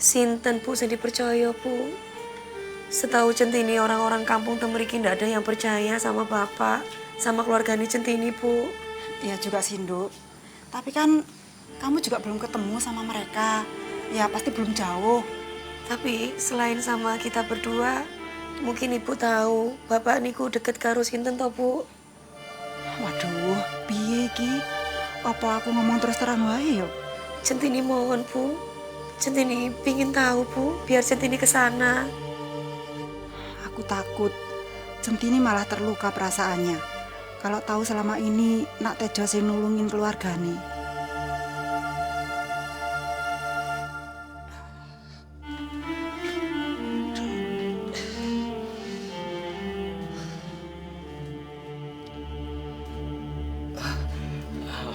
Sinten Bu sing dipercaya Bu. Setahu Centini orang-orang kampung temeriki ndak ada yang percaya sama bapak, sama keluarganya Centini Bu. Iya juga sih, Nduk. Tapi kan kamu juga belum ketemu sama mereka. Ya pasti belum jauh. Tapi selain sama kita berdua, mungkin Ibu tahu bapak niku deket karo sinten to Bu. Waduh, piye iki? Apa aku ngomong terus terang wae yo? Centini mohon Bu. Centini pingin tahu Bu, biar Centini kesana. Aku takut Centini malah terluka perasaannya. Kalau tahu selama ini Nak Tejo sing nulungin keluargane.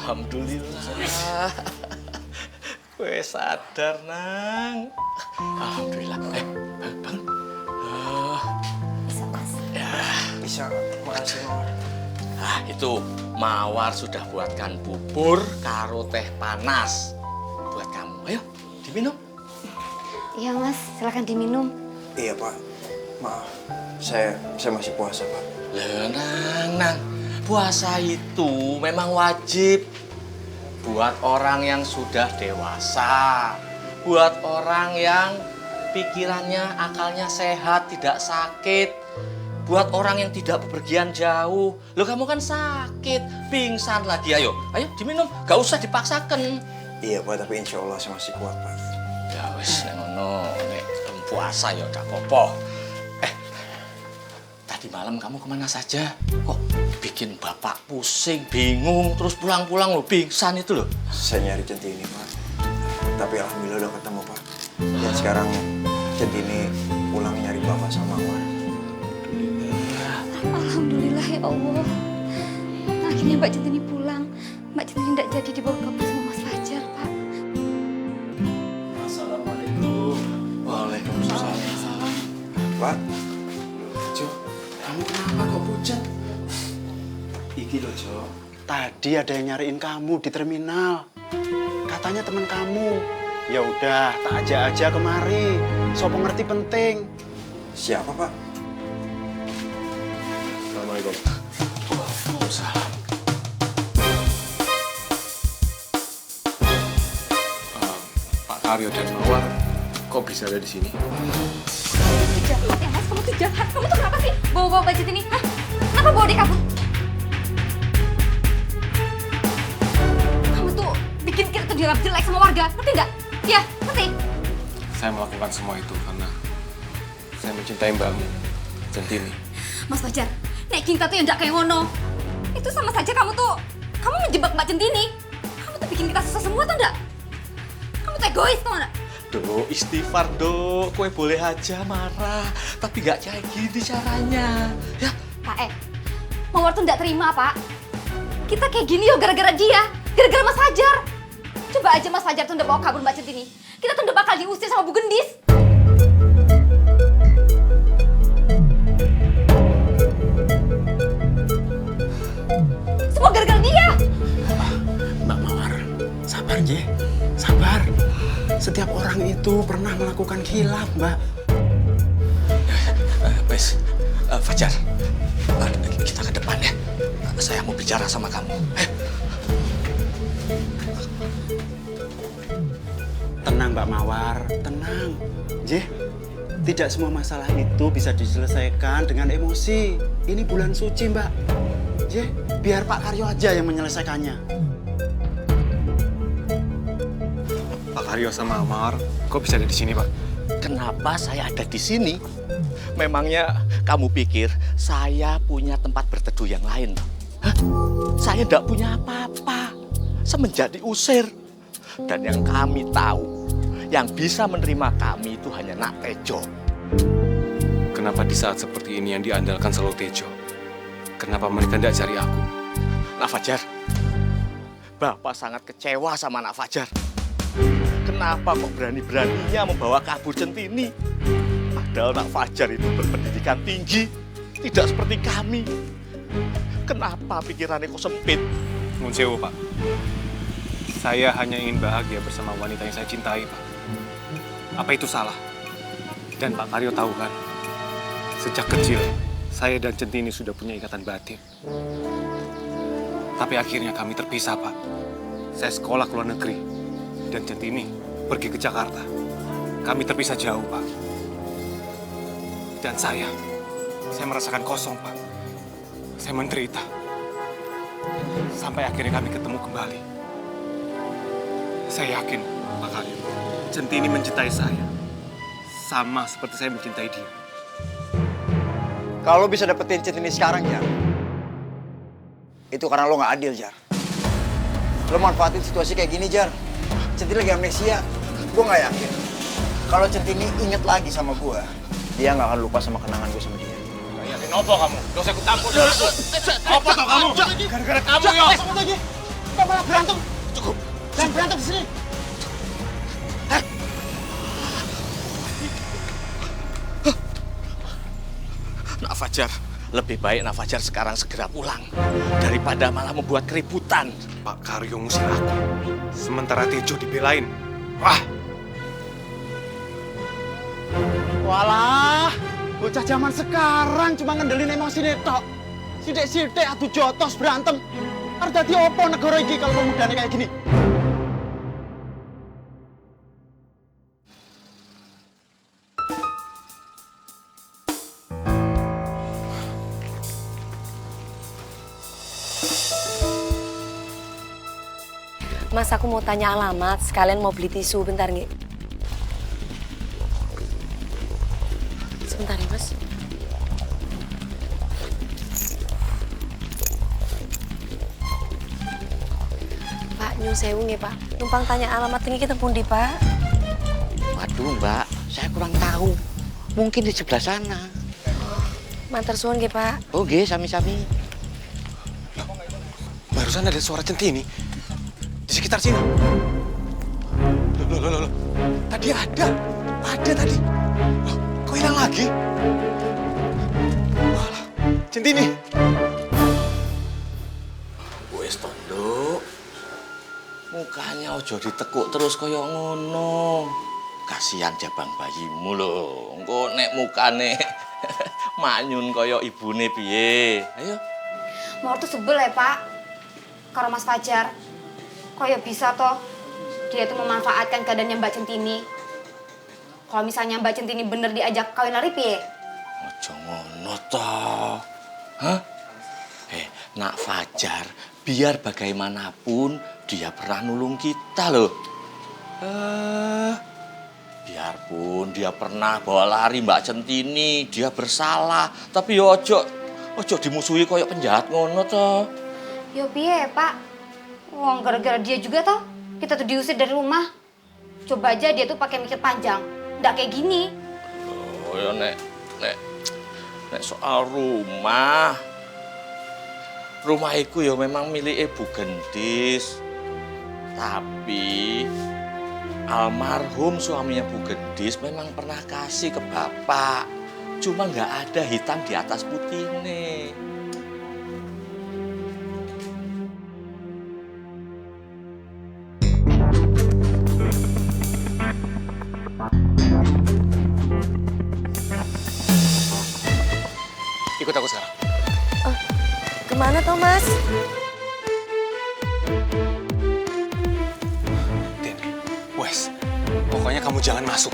Alhamdulillah. Kue sadar, Nang. Alhamdulillah. Bang. Bisa, Mas. Ya, Bisa, makasih Mawar. itu Mawar sudah buatkan bubur karo teh panas buat kamu. Ayo, diminum. Iya, Mas. Silakan diminum. Iya Pak, maaf, saya masih puasa Pak. Nang. Puasa itu memang wajib buat orang yang sudah dewasa, buat orang yang pikirannya, akalnya sehat, tidak sakit, buat orang yang tidak bepergian jauh. Loh, kamu kan sakit, pingsan lagi. Ayo diminum, gak usah dipaksakan. Iya Pak, tapi insya Allah saya masih kuat Pak. Ya wis, ngono, nek puasa ya gak apa-apa. Tadi malam kamu kemana saja? Kok bikin bapak pusing, bingung, terus pulang-pulang lo pingsan itu loh. Saya nyari Centini Pak, tapi alhamdulillah udah ketemu Pak. Dan sekarang Centini pulang nyari Bapak sama Mawar. Alhamdulillah ya Allah. Akhirnya Mbak Centini pulang. Mbak Centini tidak jadi dibawa kabur sama Mas Fajar, Pak. Assalamualaikum. Waalaikumsalam. Pak, Jo, kamu kenapa kok pucat? Iki loh Jo, tadi ada yang nyariin kamu di terminal. Katanya teman kamu. Ya udah, tak ajak aja kemari. Sopo ngerti penting. siapa Pak? Assalamualaikum. Waalaikumsalam. Pak Aryo dan Mawar, kok bisa ada di sini? Jahat ya, Mas. Kamu tuh jahat. Kamu tuh kenapa sih bawa-bawa Mbak Centini? Hah? Kenapa bawa dia kabur? Kamu tuh bikin kita tuh dianggap jelek sama warga. Ngerti nggak? Iya, ngerti? Saya melakukan semua itu karena saya mencintai Mbakmu, Centini. Mas Fajar, nek kita tuh yang nggak kayak ngono. Itu sama saja kamu menjebak Mbak Centini. Kamu tuh bikin kita susah semua, tau nggak? Kamu tuh egois, tau nggak? Do, istighfar do, kue boleh aja marah, tapi gak kayak gini caranya. Ya, Pak Mawar tuh nggak terima, Pak. Kita kayak gini yo gara-gara dia, gara-gara Mas Fajar. Coba aja Mas Fajar tuh udah bawa kabur Mbak Centini. Kita tuh udah bakal diusir sama Bu Gendis. Semua gara-gara dia. Mbak Mawar, sabar je, sabar. Setiap orang itu pernah melakukan khilaf, Mbak. wes, Fajar, kita ke depan ya. Saya mau bicara sama kamu. Tenang Mbak Mawar, tenang. Je, tidak semua masalah itu bisa diselesaikan dengan emosi. Ini bulan suci, Mbak. Je, biar Pak Karyo aja yang menyelesaikannya. Pak Aryo sama Mawar, kok bisa ada di sini, Pak? Kenapa saya ada di sini? Memangnya kamu pikir saya punya tempat berteduh yang lain? Hah? Saya tidak punya apa-apa semenjak diusir. Dan yang kami tahu, yang bisa menerima kami itu hanya Nak Tejo. Kenapa di saat seperti ini yang diandalkan selalu Tejo? Kenapa mereka tidak cari aku? Nak Fajar, Bapak sangat kecewa sama Nak Fajar. Kenapa kok berani-beraninya membawa kabur Centini? Padahal Nak Fajar itu berpendidikan tinggi, tidak seperti kami. Kenapa pikirannya kok sempit? Nun sewu, Pak. Saya hanya ingin bahagia bersama wanita yang saya cintai, Pak. Apa itu salah? Dan Pak Karyo tahu kan, sejak kecil saya dan Centini sudah punya ikatan batin. Tapi akhirnya kami terpisah, Pak. Saya sekolah ke luar negeri dan Centini pergi ke Jakarta. Kami terpisah jauh, Pak. Dan saya merasakan kosong, Pak. Saya menderita. Sampai akhirnya kami ketemu kembali. Saya yakin, Pak Karyo, Centini mencintai saya. Sama seperti saya mencintai dia. Kalau lo bisa dapetin Centini sekarang, Jar, itu karena lo nggak adil, Jar. Lo manfaatin situasi kayak gini, Jar. Centini lagi amnesia. Gue nggak yakin. Kalau Centini inget lagi sama gue, dia nggak akan lupa sama kenangan gue sama dia. Gak yakin apa kamu? Gak usah ikut campur. Apa tau kamu? Gara-gara kamu, yo. Kok malah berantem? Cukup. Jangan berantem di sini. Nak Fajar, lebih baik Nak Fajar sekarang segera pulang daripada malah membuat keributan. Pak Karyo ngusir aku. Sementara Tejo dibelain. Wah, Walah, bocah zaman sekarang cuma ngendelin emosi tok. Sidik-sidik adu jotos berantem. Arep dadi opo negara iki kalau pemudane kayak gini? Mas, aku mau tanya alamat, sekalian mau beli tisu, bentar nggih. Sebentar ya, Mas. Pak, nyun sewu nggih, Pak. Numpang tanya alamat ini kita pundi, Pak? Waduh, Mbak, saya kurang tahu. Mungkin di sebelah sana. Matur suwun nggih, Pak. Oke, sami-sami. barusan ada suara Centini di sekitar sini. Loh. Tadi ada tadi. Loh, kok hilang lagi? Walah, Centini. Wes tondo. Mukanya ojo ditekuk terus kaya ngono. Kasihan jabang bayimu lho. Engko nek mukane manyun kaya ibune piye. Ayo. Mawar tuh sebel ya, Pak. Karo Mas Fajar. Kaya bisa toh dia tuh memanfaatkan keadaannya Mbak Centini. Kalau misalnya Mbak Centini bener diajak kawin lari piye? Ojo ngono toh. Hah? Nak Fajar, biar bagaimanapun dia pernah nulung kita loh. Biarpun dia pernah bawa lari Mbak Centini, dia bersalah. Tapi ya ojo dimusuhi koyok penjahat ngono toh. Yo piye, Pak? Wong gara-gara dia juga toh kita tuh diusir dari rumah. Coba aja dia tuh pakai mikir panjang. Nggak kayak gini. Oh ya nek soal rumah. Rumah iku ya memang milik Ibu Gendis. Tapi almarhum suaminya Bu Gendis memang pernah kasih ke bapak. Cuma nggak ada hitam di atas putih nih. Ikut aku sekarang. Kemana toh, Mas? Den, Wes, pokoknya kamu jangan masuk.